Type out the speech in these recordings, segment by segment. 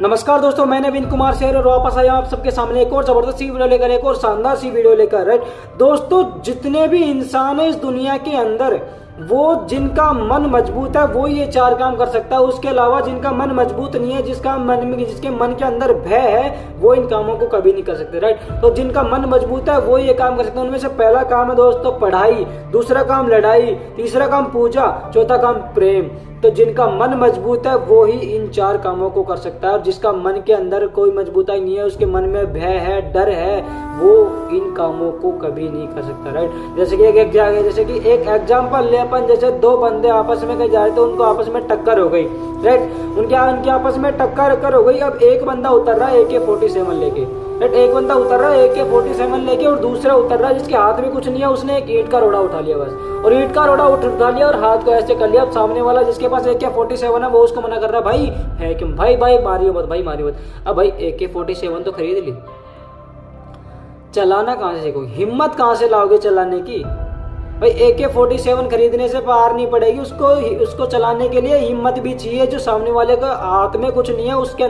नमस्कार दोस्तों, मैं नवीन कुमार शेर और वापस आया आप सबके सामने एक और जबरदस्त सी वीडियो लेकर, एक और शानदार सी वीडियो लेकर। राइट दोस्तों, जितने भी इंसान है इस दुनिया के अंदर, वो जिनका मन मजबूत है वो ये चार काम कर सकता है। उसके अलावा जिनका मन मजबूत नहीं है, जिसके मन के अंदर भय है, वो इन कामों को कभी नहीं कर सकते। राइट, तो जिनका मन मजबूत है वो ये काम कर सकते हैं। उनमें से पहला काम है दोस्तों पढ़ाई, दूसरा काम लड़ाई, तीसरा काम पूजा, चौथा काम प्रेम। तो जिनका मन मजबूत है वो ही इन चार कामों को कर सकता है, और जिसका मन के अंदर कोई मजबूताई नहीं है, उसके मन में भय है, डर है, वो इन कामों को कभी नहीं कर सकता। राइट, जैसे कि एक एग्जाम्पल ले अपन, जैसे दो बंदे आपस में कहीं जा रहे थे, उनको आपस में टक्कर हो गई। राइट, उनके आपस में टक्कर हो गई। अब एक बंदा उतर रहा है AK-47 लेके, राइट, एक बंदा उतर रहा है AK-47 लेके, और दूसरा उतर रहा है जिसके हाथ में कुछ नहीं है, उसने एक ईंट का रोड़ा उठा लिया बस, और ईंट का रोड़ा उठा लिया और हाथ को ऐसे कर लिया। अब सामने वाला जिसके पास AK-47 है वो उसको मना कर रहा है, भाई है क्यों, भाई मारियो मत, भाई मारियो मत। अब भाई AK-47 तो खरीद ली, चलाना कहां से सीखोगे, हिम्मत कहां से लाओगे चलाने की। भाई AK-47 खरीदने से पार नहीं पड़ेगी, उसको चलाने के लिए हिम्मत भी चाहिए। जो सामने वाले का हाथ में कुछ नहीं है, उसके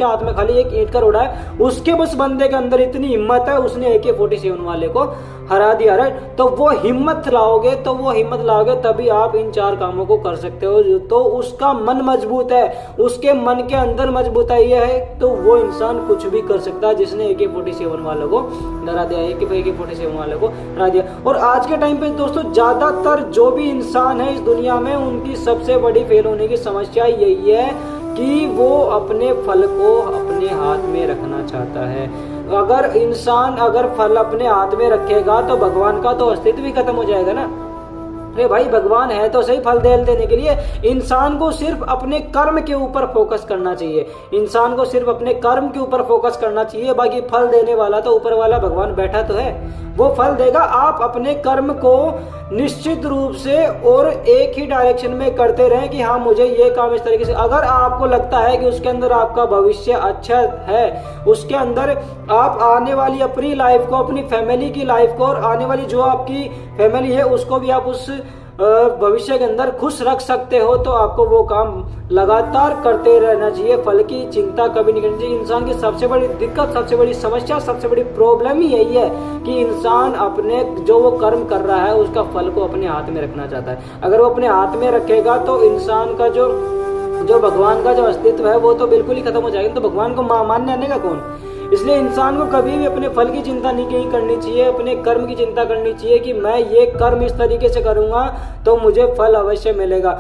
हाथ में खाली एक ईंट का रोड़ा है, उसके बस बंदे के अंदर इतनी हिम्मत है, उसने AK-47 वाले को हरा दिया। राइट, तो वो हिम्मत लाओगे तभी आप इन चार कामों को कर सकते हो। तो उसका मन मजबूत है, उसके मन के अंदर मजबूताई है, तो वो इंसान कुछ भी कर सकता है जिसने AK-47 वालों को डरा दिया, AK-47 वालों को हरा दिया। और आज के टाइम पे दोस्तों ज्यादातर जो भी इंसान है इस दुनिया में, उनकी सबसे बड़ी फेल होने की समस्या यही है कि वो अपने फल को अपने हाथ में रखना चाहता है। अगर फल अपने हाथ में रखेगा तो भगवान का तो अस्तित्व भी खत्म हो जाएगा ना। अरे भाई, भगवान है तो सही फल देने के लिए। इंसान को सिर्फ अपने कर्म के ऊपर फोकस करना चाहिए, इंसान को सिर्फ अपने कर्म के ऊपर फोकस करना चाहिए। बाकी फल देने वाला तो ऊपर वाला भगवान बैठा तो है, वो फल देगा। आप अपने कर्म को निश्चित रूप से और एक ही डायरेक्शन में करते रहें कि हाँ मुझे ये काम इस तरीके से। अगर आपको लगता है कि उसके अंदर आपका भविष्य अच्छा है, उसके अंदर आप आने वाली अपनी लाइफ को, अपनी फैमिली की लाइफ को, और आने वाली जो आपकी फैमिली है उसको भी आप उस भविष्य के अंदर खुश रख सकते हो, तो आपको वो काम लगातार करते रहना चाहिए। फल की चिंता कभी नहीं करनी चाहिए। इंसान की सबसे बड़ी दिक्कत, सबसे बड़ी समस्या, सबसे बड़ी प्रॉब्लम ही यही है कि इंसान अपने जो वो कर्म कर रहा है उसका फल को अपने हाथ में रखना चाहता है। अगर वो अपने हाथ में रखेगा तो इंसान का जो भगवान का जो अस्तित्व है वो तो बिल्कुल ही खत्म हो जाएगा। तो भगवान को मानने आने का कौन। इसलिए इंसान को कभी भी अपने फल की चिंता नहीं करनी चाहिए, अपने कर्म की चिंता करनी चाहिए कि मैं ये कर्म इस तरीके से करूंगा तो मुझे फल अवश्य मिलेगा।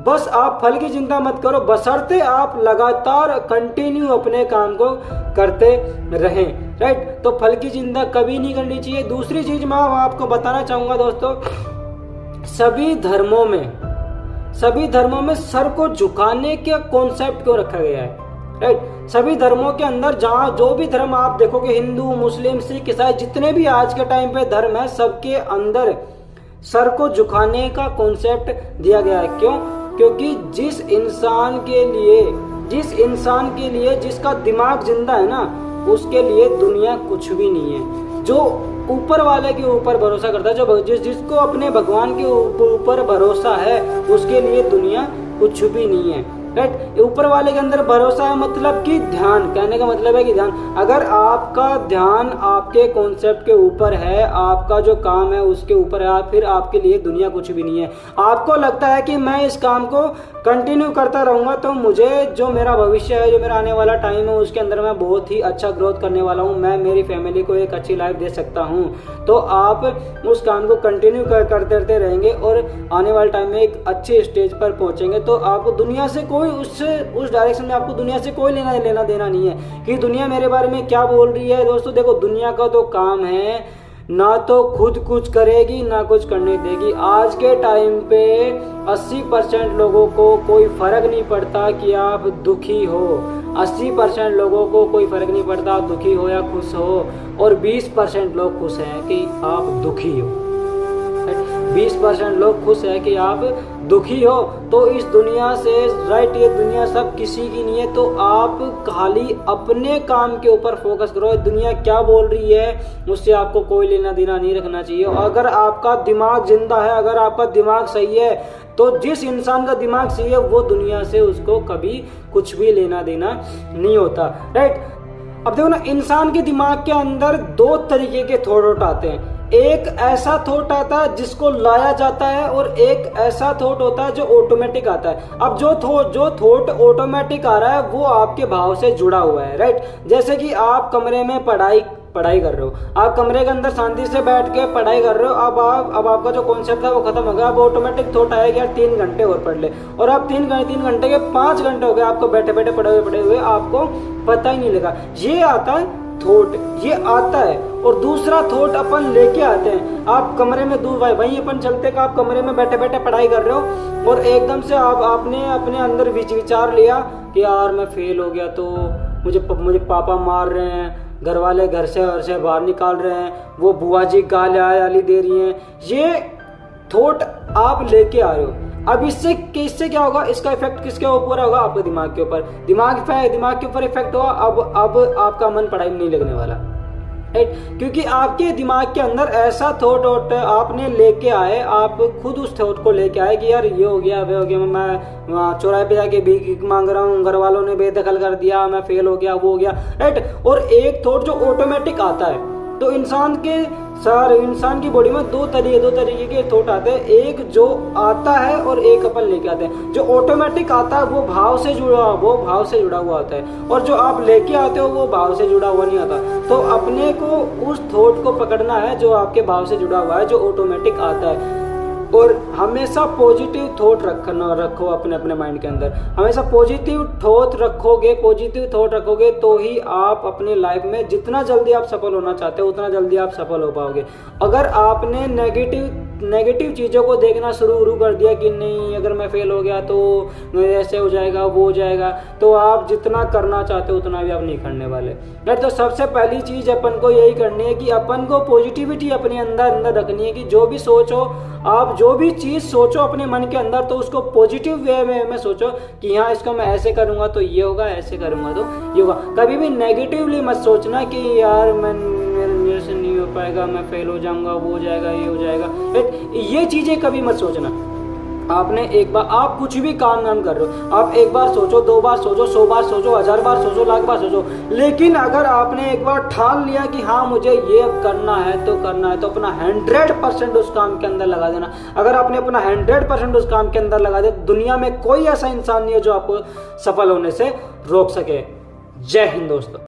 बस आप फल की चिंता मत करो, बशर्ते आप लगातार कंटिन्यू अपने काम को करते रहें। राइट, तो फल की चिंता कभी नहीं करनी चाहिए। दूसरी चीज मैं आपको बताना चाहूंगा दोस्तों, सभी धर्मों में सर को झुकाने के कॉन्सेप्ट क्यों रखा गया है। राइट, सभी धर्मों के अंदर जहाँ जो भी धर्म आप देखोगे, हिंदू, मुस्लिम, सिख, ईसाई, जितने भी आज के टाइम पे धर्म है, सबके अंदर सर को झुकाने का कॉन्सेप्ट दिया गया है। क्यों? क्योंकि जिस इंसान के लिए जिसका दिमाग जिंदा है ना, उसके लिए दुनिया कुछ भी नहीं है। जो ऊपर वाले के ऊपर भरोसा करता है, जिसको अपने भगवान के ऊपर भरोसा है, उसके लिए दुनिया कुछ भी नहीं है। राइट, ऊपर वाले के अंदर भरोसा है, मतलब कि ध्यान, कहने का मतलब है कि ध्यान। अगर आपका ध्यान आपके कॉन्सेप्ट के ऊपर है, आपका जो काम है उसके ऊपर है, फिर आपके लिए दुनिया कुछ भी नहीं है। आपको लगता है कि मैं इस काम को कंटिन्यू करता रहूंगा तो मुझे जो मेरा भविष्य है, जो मेरा आने वाला टाइम है, उसके अंदर मैं बहुत ही अच्छा ग्रोथ करने वाला हूँ, मैं मेरी फैमिली को एक अच्छी लाइफ दे सकता हूँ, तो आप उस काम को कंटिन्यू करते रहेंगे और आने वाले टाइम में एक अच्छे स्टेज पर पहुंचेंगे। तो आपको दुनिया से कोई उस डायरेक्शन में आपको दुनिया से कोई लेना देना नहीं है कि दुनिया मेरे बारे में क्या बोल रही है। दोस्तों देखो, दुनिया का तो काम है ना तो खुद कुछ करेगी ना कुछ करने देगी। आज के टाइम पे 80% लोगों को कोई फर्क नहीं पड़ता कि आप दुखी हो, 80% लोगों को कोई फर्क नहीं पड़ता आप दुखी हो या खुश हो, और 20% लोग खुश हैं कि आप दुखी हो। 20% लोग खुश है कि आप दुखी हो, तो इस दुनिया से राइट, ये दुनिया सब किसी की नहीं है। तो आप खाली अपने काम के ऊपर फोकस करो। दुनिया क्या बोल रही है उससे आपको कोई लेना देना नहीं रखना चाहिए। अगर आपका दिमाग जिंदा है, अगर आपका दिमाग सही है, तो जिस इंसान का दिमाग सही है वो दुनिया से उसको कभी कुछ भी लेना देना नहीं होता, राइट। अब देखो ना, इंसान के दिमाग के अंदर दो तरीके के थॉट आते हैं। एक ऐसा थॉट आता है जिसको लाया जाता है, और एक ऐसा थॉट होता है जो ऑटोमेटिक आता है। अब जो थॉट ऑटोमेटिक आ रहा है वो आपके भाव से जुड़ा हुआ है, राइट। जैसे कि आप कमरे में पढ़ाई कर रहे हो, आप कमरे के अंदर शांति से बैठ के पढ़ाई कर रहे हो। अब आपका जो कॉन्सेप्ट था वो खत्म हो गया। अब ऑटोमेटिक थॉट आएगा यार 3 घंटे और पढ़ ले, और अब 3 घंटे के 5 घंटे हो गए आपको बैठे बैठे पढ़े हुए, आपको पता ही नहीं लगा। ये आता है थॉट, ये आता है। और दूसरा थॉट अपन लेके आते हैं। आप कमरे में वहीं अपन चलते कि आप कमरे में बैठे बैठे पढ़ाई कर रहे हो, और एकदम से आपने अपने अंदर विचार लिया कि यार मैं फेल हो गया तो मुझे पापा मार रहे हैं, घर वाले घर से बाहर निकाल रहे हैं, वो बुआ जी गाली दे रही हैं। ये थॉट आप लेके आ रहे हो। अब इससे क्या होगा, इसका इफेक्ट किसके ऊपर होगा? आपके दिमाग के ऊपर। दिमाग के ऊपर इफेक्ट हुआ। अब आपका मन पढ़ाई में नहीं लगने वाला, राइट, क्योंकि आपके दिमाग के अंदर ऐसा थॉट आपने लेके आए, आप खुद उस थॉट को लेके आए कि यार ये हो गया वे हो गया, मैं चौराहे पे जाके भीख मांग रहा हूँ, घर वालों ने बेदखल कर दिया, मैं फेल हो गया, वो हो गया, राइट। और एक थॉट जो ऑटोमेटिक आता है, तो इंसान की बॉडी में दो तरीके के थॉट आते हैं। एक जो आता है और एक अपन लेके आते हैं। जो ऑटोमेटिक आता है वो भाव से जुड़ा हुआ आता है, और जो आप लेके आते हो वो भाव से जुड़ा हुआ नहीं आता। तो अपने को उस थॉट को पकड़ना है जो आपके भाव से जुड़ा हुआ है, जो ऑटोमेटिक आता है। और हमेशा पॉजिटिव थॉट रखो अपने माइंड के अंदर। हमेशा पॉजिटिव थॉट रखोगे तो ही आप अपने लाइफ में जितना जल्दी आप सफल होना चाहते हो उतना जल्दी आप सफल हो पाओगे। अगर आपने नेगेटिव चीज़ों को देखना शुरू कर दिया कि नहीं अगर मैं फेल हो गया तो ऐसे हो जाएगा वो हो जाएगा, तो आप जितना करना चाहते हो उतना भी आप नहीं करने वाले, राइट। तो सबसे पहली चीज़ अपन को यही करनी है कि अपन को पॉजिटिविटी अपने अंदर रखनी है कि जो भी सोचो, आप जो भी चीज़ सोचो अपने मन के अंदर तो उसको पॉजिटिव वे में सोचो कि हाँ इसको मैं ऐसे करूँगा तो ये होगा, ऐसे करूँगा तो ये होगा। कभी भी नेगेटिवली मत सोचना कि यार मेरे से नहीं हो पाएगा, मैं फेल हो जाऊँगा, वो हो जाएगा, ये हो जाएगा, ये चीज़ें कभी मत सोचना। आपने एक बार, आप कुछ भी काम कर रहे हो, आप एक बार सोचो, 2 बार सोचो, 100 बार सोचो, 1000 बार सोचो, लाख बार सोचो, लेकिन अगर आपने एक बार ठान लिया कि हाँ मुझे ये करना है तो अपना 100% उस काम के अंदर लगा देना। अगर आपने अपना 100% उस काम के अंदर लगा दिया, दुनिया में कोई ऐसा इंसान नहीं है जो आपको सफल होने से रोक सके। जय हिंद दोस्तों।